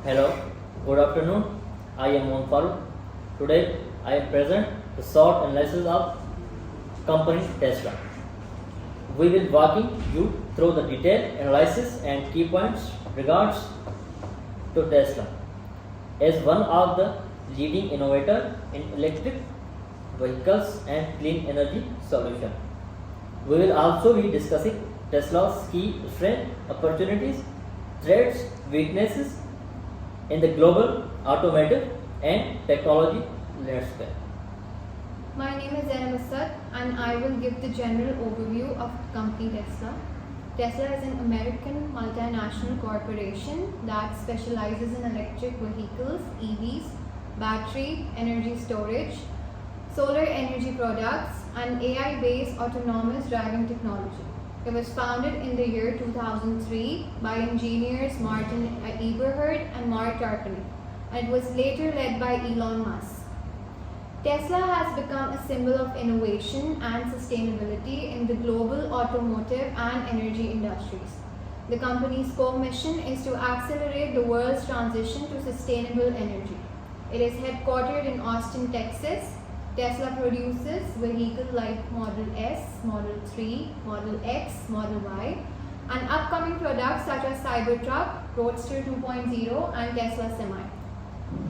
Hello, good afternoon. I am Mohan Farooq. Today I am present the short analysis of company Tesla. We will walking you through the detailed analysis and key points regards to Tesla as one of the leading innovator in electric vehicles and clean energy solution. We will also be discussing Tesla's key strengths, opportunities, threats, weaknesses in the global automotive and technology landscape. My name is Zainab Assad and I will give the general overview of company Tesla. Tesla is an American multinational corporation that specializes in electric vehicles, EVs, battery, energy storage, solar energy products and AI-based autonomous driving technology. It was founded in the year 2003 by engineers Martin Eberhard and Mark Tarpenning, and it was later led by Elon Musk. Tesla has become a symbol of innovation and sustainability in the global automotive and energy industries. The company's core mission is to accelerate the world's transition to sustainable energy. It is headquartered in Austin, Texas. Tesla produces vehicles like Model S, Model 3, Model X, Model Y, and upcoming products such as Cybertruck, Roadster 2.0, and Tesla Semi.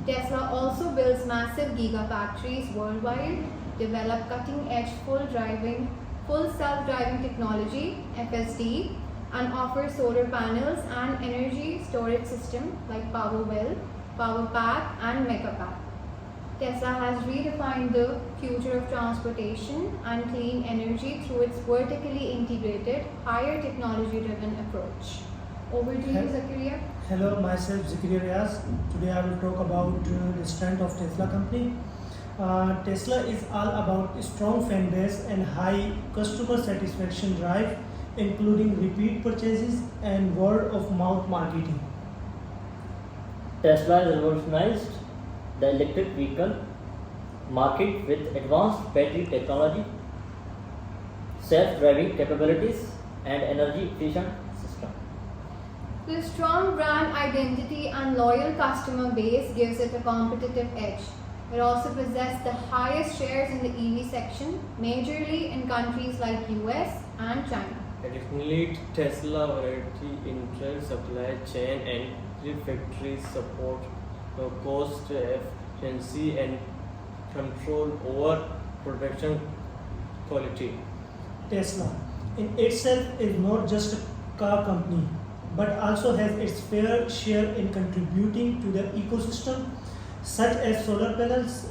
Tesla also builds massive gigafactories worldwide, develop cutting-edge full self-driving technology (FSD), and offers solar panels and energy storage systems like Powerwell, Powerpack, and Megapack. Tesla has redefined the future of transportation and clean energy through its vertically integrated, higher technology-driven approach. Over to you, Zakaria. Hello, myself Zakaria Riaz. Today I will talk about the strength of Tesla company. Tesla is all about strong fan base and high customer satisfaction drive, including repeat purchases and word of mouth marketing. Tesla has revolutionized the electric vehicle market with advanced battery technology, self-driving capabilities, and energy efficient system. The strong brand identity and loyal customer base gives it a competitive edge. It also possesses the highest shares in the EV section, majorly in countries like US and China. Additionally, Tesla variety internal supply chain and factory support cost efficiency and control over production quality. Tesla in itself is not just a car company, but also has its fair share in contributing to the ecosystem, such as solar panels,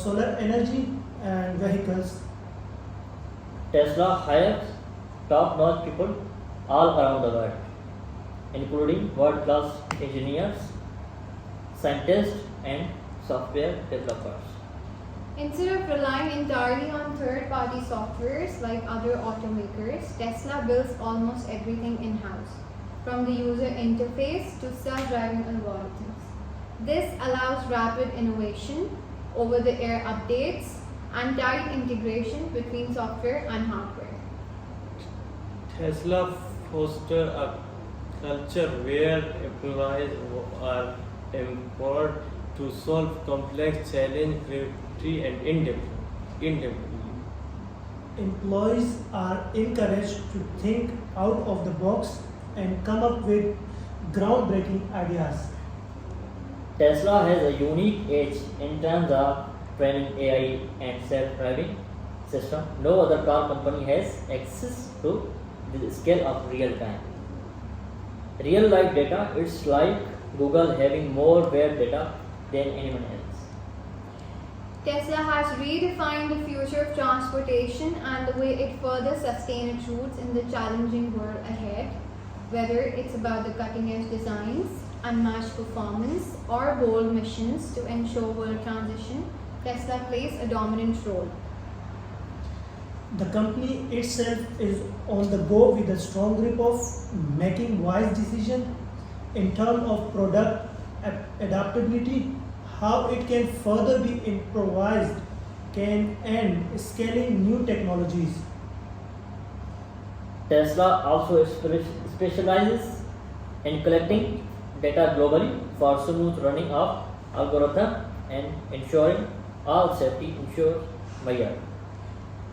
solar energy, and vehicles. Tesla hires top-notch people all around the world, including world-class engineers, scientists, and software developers. Instead of relying entirely on third-party softwares like other automakers, Tesla builds almost everything in-house, from the user interface to self-driving algorithms. This allows rapid innovation, over-the-air updates, and tight integration between software and hardware. Tesla fosters a culture where employees are empowered to solve complex challenges creatively and independently. Employees are encouraged to think out of the box and come up with groundbreaking ideas. Tesla has a unique edge in terms of training AI and self-driving system. No other car company has access to the scale of real-time. Real-life data, it's like Google having more web data than anyone else. Tesla has redefined the future of transportation and the way it further sustains its roots in the challenging world ahead. Whether it's about the cutting-edge designs, unmatched performance, or bold missions to ensure world transition, Tesla plays a dominant role. The company itself is on the go with a strong grip of making wise decisions in terms of product adaptability, how it can further be improvised, and scaling new technologies. Tesla also specializes in collecting data globally for smooth running of algorithm and ensuring all safety ensures measure.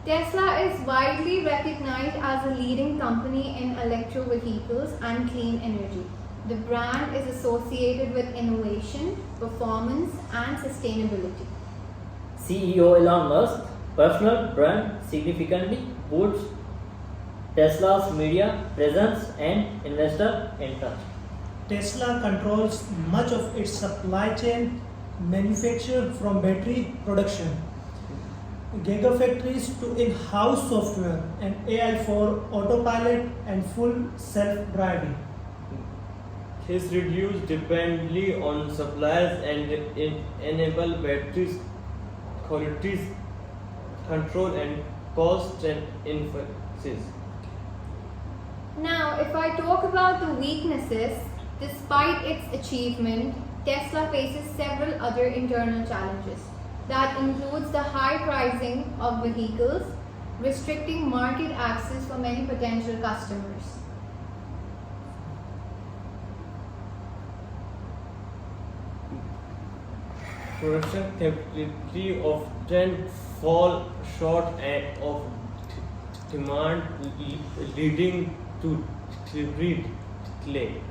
Tesla is widely recognized as a leading company in electric vehicles and clean energy. The brand is associated with innovation, performance, and sustainability. CEO Elon Musk's personal brand significantly boosts Tesla's media presence and investor interest. Tesla controls much of its supply chain, manufacture from battery production, gigafactories to in-house software and AI for autopilot and full self-driving. This reduces dependency on suppliers and enable batteries quality control and cost and efficiencies. Now, if I talk about the weaknesses, despite its achievement, Tesla faces several other internal challenges. That includes the high pricing of vehicles, restricting market access for many potential customers. Production capability often fall short of demand, leading to delivery delay.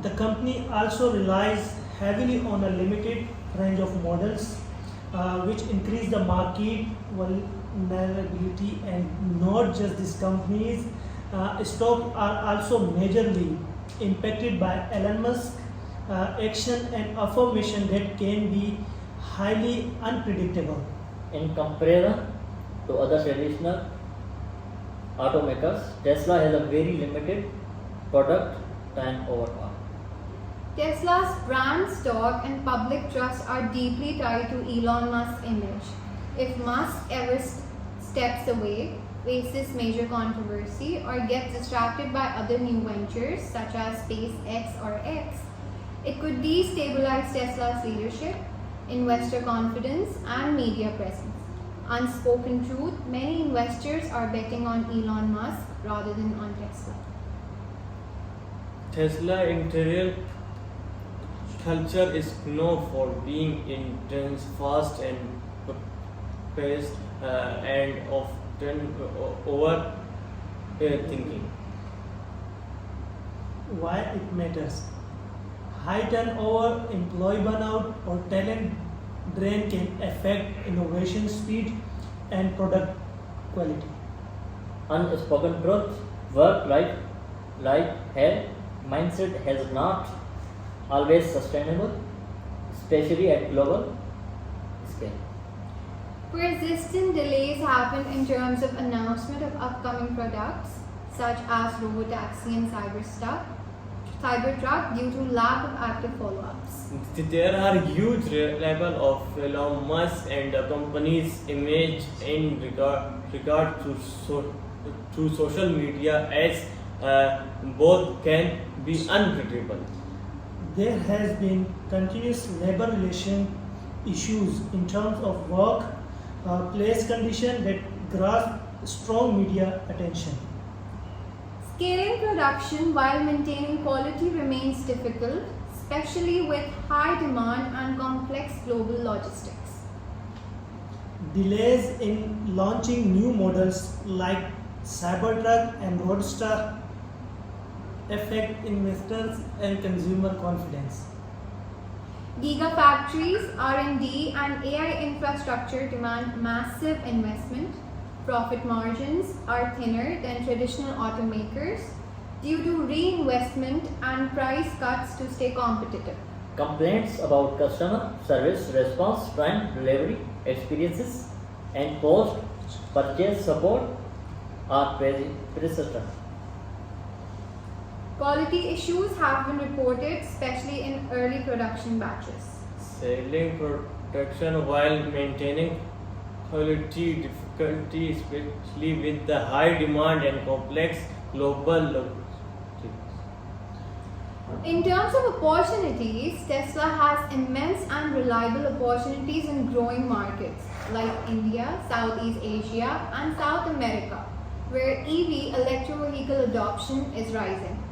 The company also relies heavily on a limited range of models, which increase the market vulnerability. And not just these companies, stocks are also majorly impacted by Elon Musk action and affirmation that can be highly unpredictable. In comparison to other traditional automakers, Tesla has a very limited product turnover. Tesla's brand stock and public trust are deeply tied to Elon Musk's image. If Musk ever steps away, faces major controversy, or gets distracted by other new ventures such as SpaceX or X, it could destabilize Tesla's leadership, investor confidence, and media presence. Unspoken truth, many investors are betting on Elon Musk rather than on Tesla. Tesla interior culture is known for being intense, fast, and paced, and often overthinking. Why it matters? High turnover, employee burnout, or talent drain can affect innovation speed and product quality. Unspoken truth, work-life hell mindset has not always sustainable, especially at global scale. Persistent delays happen in terms of announcement of upcoming products such as robotaxi and Cybertruck due to lack of active follow-ups. There are huge level of Elon Musk and the company's image in regard to social media, as both can be unpredictable. There has been continuous labor relation issues in terms of work, place condition that grasp strong media attention. Scaling production while maintaining quality remains difficult, especially with high demand and complex global logistics. Delays in launching new models like Cybertruck and Roadster affect investors and consumer confidence. Gigafactories, R&D, and AI infrastructure demand massive investment. Profit margins are thinner than traditional automakers due to reinvestment and price cuts to stay competitive. Complaints about customer service response time, delivery experiences, and post-purchase support are persistent. Quality issues have been reported, especially in early production batches. Selling production while maintaining quality difficulty, especially with the high demand and complex global logistics. In terms of opportunities, Tesla has immense and reliable opportunities in growing markets like India, Southeast Asia, and South America, where EV electric vehicle adoption is rising.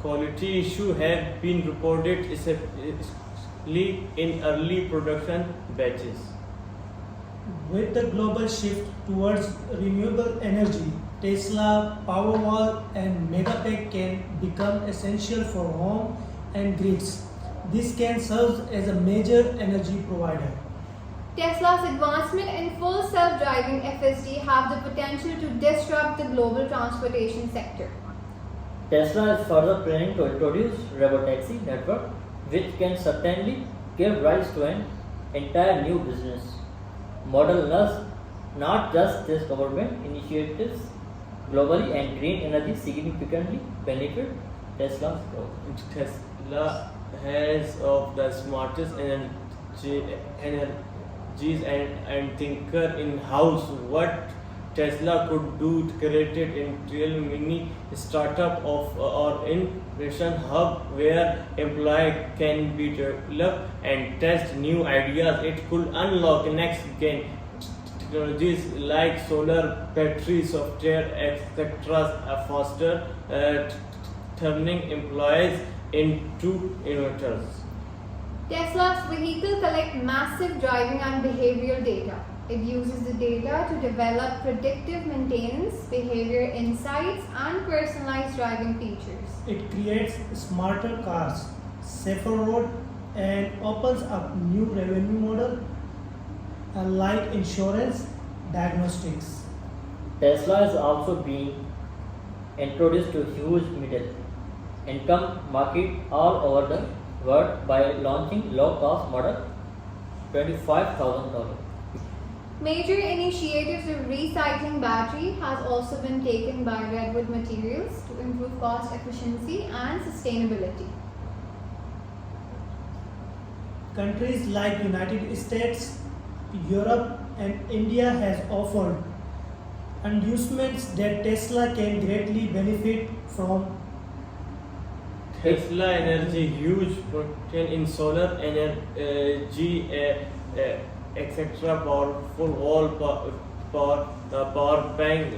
quality issues have been reported, especially in early production batches. With the global shift towards renewable energy, Tesla, Powerwall, and Megapack can become essential for home and grids. This can serve as a major energy provider. Tesla's advancement in full self-driving FSD have the potential to disrupt the global transportation sector. Tesla is further planning to introduce robotaxi network, which can certainly give rise to an entire new business model. Thus, not just this government initiatives globally and green energy significantly benefit Tesla's growth. Tesla has of the smartest energies and thinker in house. What Tesla could do to create an interior mini startup of or innovation hub where employee can be developed and test new ideas. It could unlock next gen technologies like solar battery software etc. Faster turning employees into innovators. Tesla's vehicle collect massive driving and behavioral data. It uses the data to develop predictive maintenance, behavior insights, and personalized driving features. It creates smarter cars, safer road, and opens up new revenue model like insurance, diagnostics. Tesla is also being introduced to huge middle income market all over the world by launching low cost model $25,000. Major initiatives of recycling battery has also been taken by Redwood Materials to improve cost efficiency and sustainability. Countries like United States, Europe, and India has offered endorsements that Tesla can greatly benefit from. Tesla Energy huge potential in solar energy, etc. Powerful wall power bank,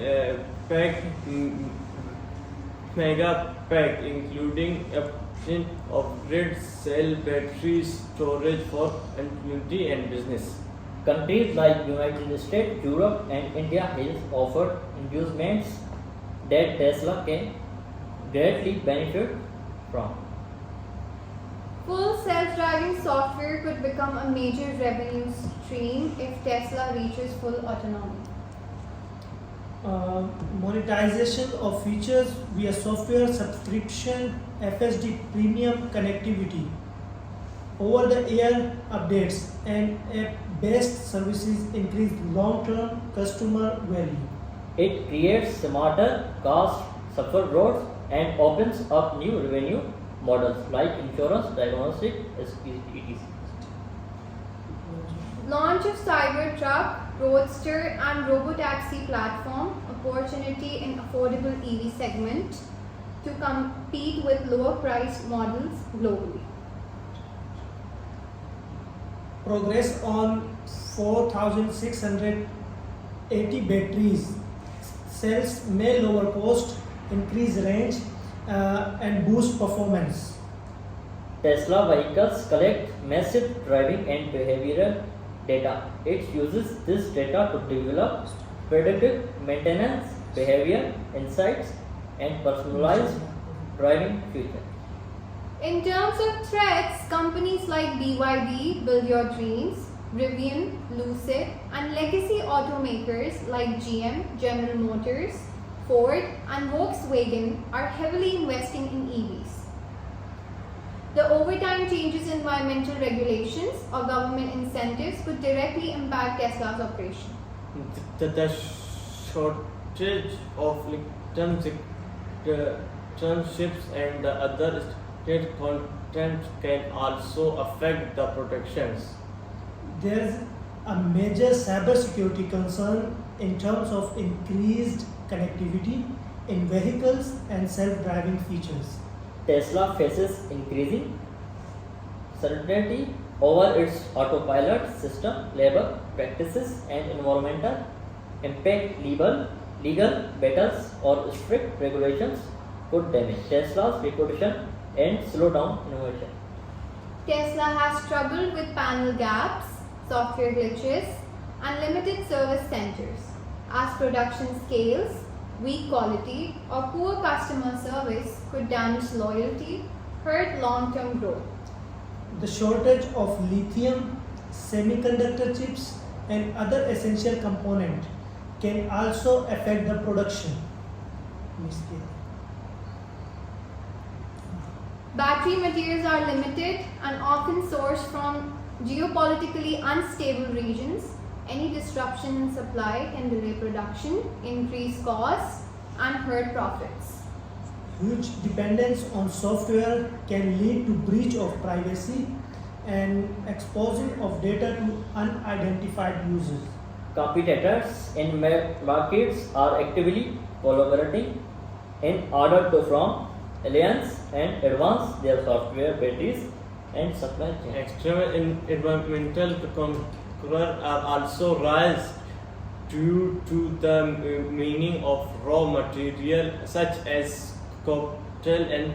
mega pack, including option of grid cell battery storage for community and business. Countries like United States, Europe, and India has offered inducements that Tesla can greatly benefit from. Full self-driving software could become a major revenue stream if Tesla reaches full autonomy. Monetization of features via software subscription, FSD premium connectivity, over-the-air updates, and app-based services increase long-term customer value. It creates smarter, cost-effective roads and opens up new revenue models like insurance, diagnostic, etc. Launch of Cybertruck, Roadster, and Robotaxi platform, opportunity in affordable EV segment to compete with lower priced models globally. Progress on 4,680 batteries cells may lower cost, increase range, and boost performance. Tesla vehicles collect massive driving and behavioral data. It uses this data to develop predictive maintenance, behavior insights, and personalized driving features. In terms of threats, companies like BYD, Build Your Dreams, Rivian, Lucid, and legacy automakers like GM, General Motors, Ford, and Volkswagen are heavily investing in EVs. The overtime changes in environmental regulations or government incentives could directly impact Tesla's operation. The shortage of internships and the other state content can also affect the protections. There's a major cybersecurity concern in terms of increased connectivity in vehicles and self-driving features. Tesla faces increasing certainty over its autopilot system, labor practices, and environmental impact. Legal battles or strict regulations could damage Tesla's reputation and slow down innovation. Tesla has struggled with panel gaps, software glitches, and limited service centers. As production scales, weak quality or poor customer service could damage loyalty, hurt long-term growth. The shortage of lithium, semiconductor chips, and other essential components can also affect the production. Miss K. Battery materials are limited and often sourced from geopolitically unstable regions. Any disruption in supply can delay production, increase costs, and hurt profits. Huge dependence on software can lead to breach of privacy and exposing of data to unidentified users. Competitors in markets are actively collaborating in order to form alliance and advance their software, batteries, and supply chain. Extreme environmental concern are also rise due to the meaning of raw material such as copper and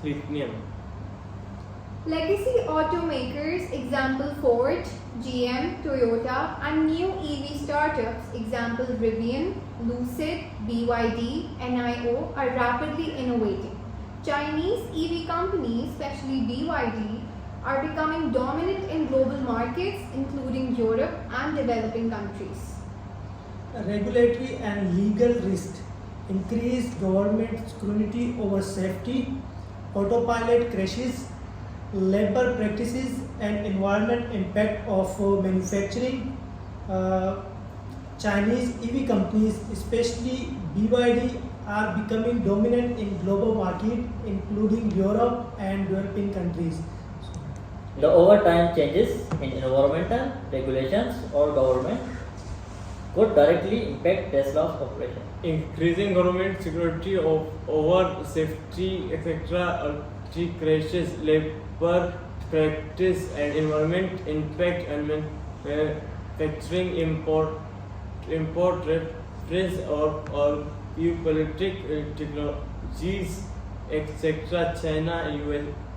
lithium. Legacy automakers, example Ford, GM, Toyota, and new EV startups, example Rivian, Lucid, BYD, NIO, are rapidly innovating. Chinese EV companies, especially BYD, are becoming dominant in global markets, including Europe and developing countries. Regulatory and legal risk, increased government scrutiny over safety, autopilot crashes, labor practices, and environment impact of manufacturing. Chinese EV companies, especially BYD, are becoming dominant in global market, including Europe and developing countries. The overtime changes in environmental regulations or government could directly impact Tesla's operation. Increasing government security over safety, etc., crashes, labor practice, and environment impact and manufacturing import reference or geopolitical technologies, etc. China,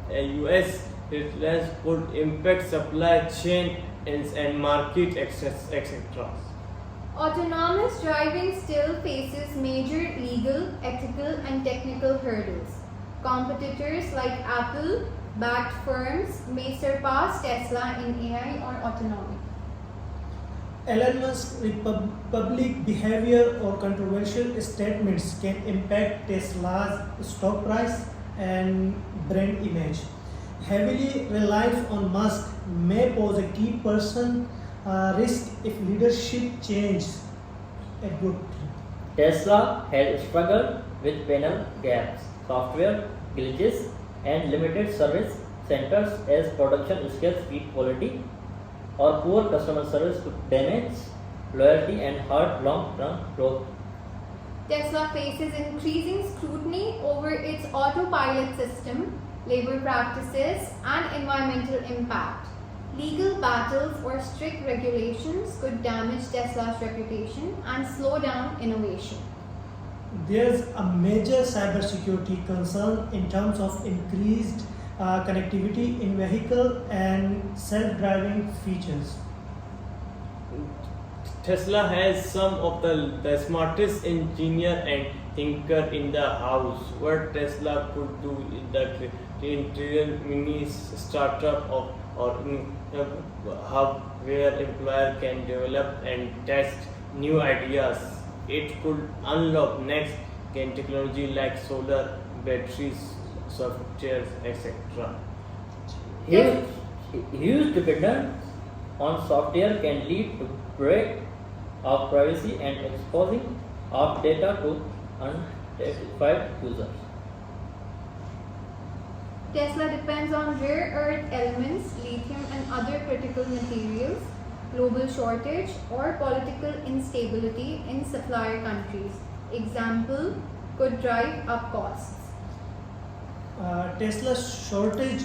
US retailers could impact supply chain and market access, etc. Autonomous driving still faces major legal, ethical, and technical hurdles. Competitors like Apple backed firms may surpass Tesla in AI or autonomy. Elon Musk's public behavior or controversial statements can impact Tesla's stock price and brand image. Heavily reliance on Musk may pose a key person risk if leadership changes abruptly. Tesla has struggled with panel gaps, software glitches, and limited service centers as production scales weak quality or poor customer service could damage loyalty and hurt long-term growth. Tesla faces increasing scrutiny over its autopilot system, labor practices, and environmental impact. Legal battles or strict regulations could damage Tesla's reputation and slow down innovation. There's a major cybersecurity concern in terms of increased connectivity in vehicle and self-driving features. Tesla has some of the smartest engineer and thinker in the house. What Tesla could do in the interior mini startup or hub where employer can develop and test new ideas. It could unlock next gen technology like solar, batteries, software, etc. Huge dependence on software can lead to breach of privacy and exposing of data to unidentified users. Tesla depends on rare earth elements, lithium, and other critical materials, global shortage, or political instability in supplier countries. Example could drive up costs. Tesla's shortage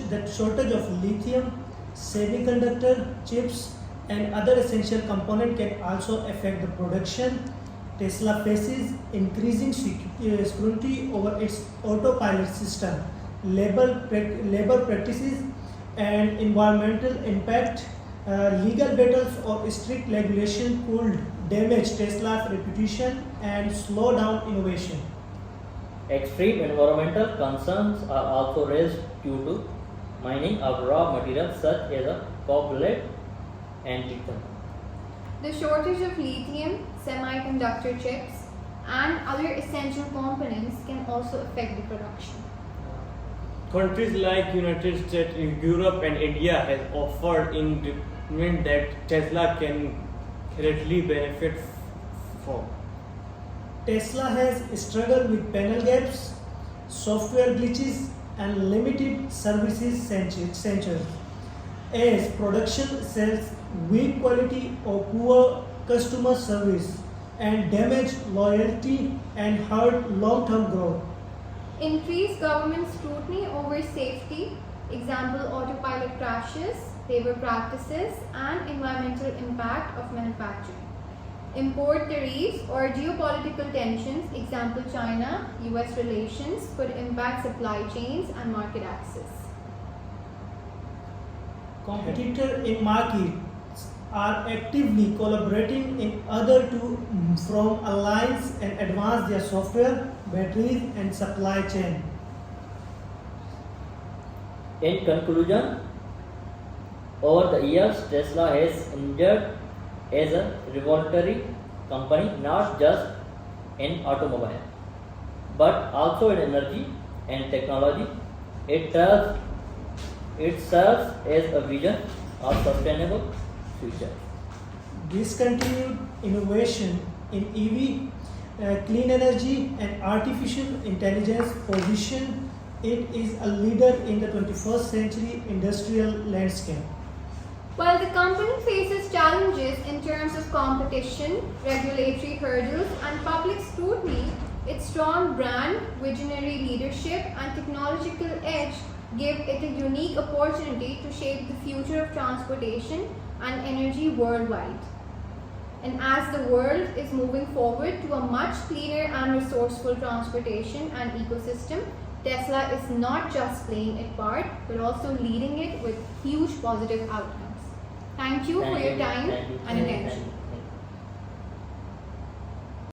of lithium, semiconductor chips, and other essential components can also affect the production, Tesla faces increasing scrutiny over its autopilot system, labor practices, and environmental impact. Legal battles or strict regulation could damage Tesla's reputation and slow down innovation. Extreme environmental concerns are also raised due to mining of raw materials such as cobalt and lithium. The shortage of lithium, semiconductor chips, and other essential components can also affect the production. Countries like United States, Europe, and India have offered investment that Tesla can greatly benefit from. Tesla has struggled with panel gaps, software glitches, and limited services centers. As production sells weak quality or poor customer service and damage loyalty and hurt long-term growth. Increased government scrutiny over safety, example autopilot crashes, labor practices, and environmental impact of manufacturing. Import tariffs or geopolitical tensions, example China, US relations, could impact supply chains and market access. Competitors in markets are actively collaborating in order to form alliance and advance their software, batteries, and supply chain. In conclusion, over the years, Tesla has emerged as a revolutionary company not just in automobile, but also in energy and technology. It serves as a vision of sustainable future. Discontinued innovation in EV, clean energy, and artificial intelligence position it is a leader in the 21st century industrial landscape. While the company faces challenges in terms of competition, regulatory hurdles, and public scrutiny, its strong brand, visionary leadership, and technological edge give it a unique opportunity to shape the future of transportation and energy worldwide. And as the world is moving forward to a much cleaner and resourceful transportation and ecosystem, Tesla is not just playing its part, but also leading it with huge positive outcomes. Thank you for your time and attention.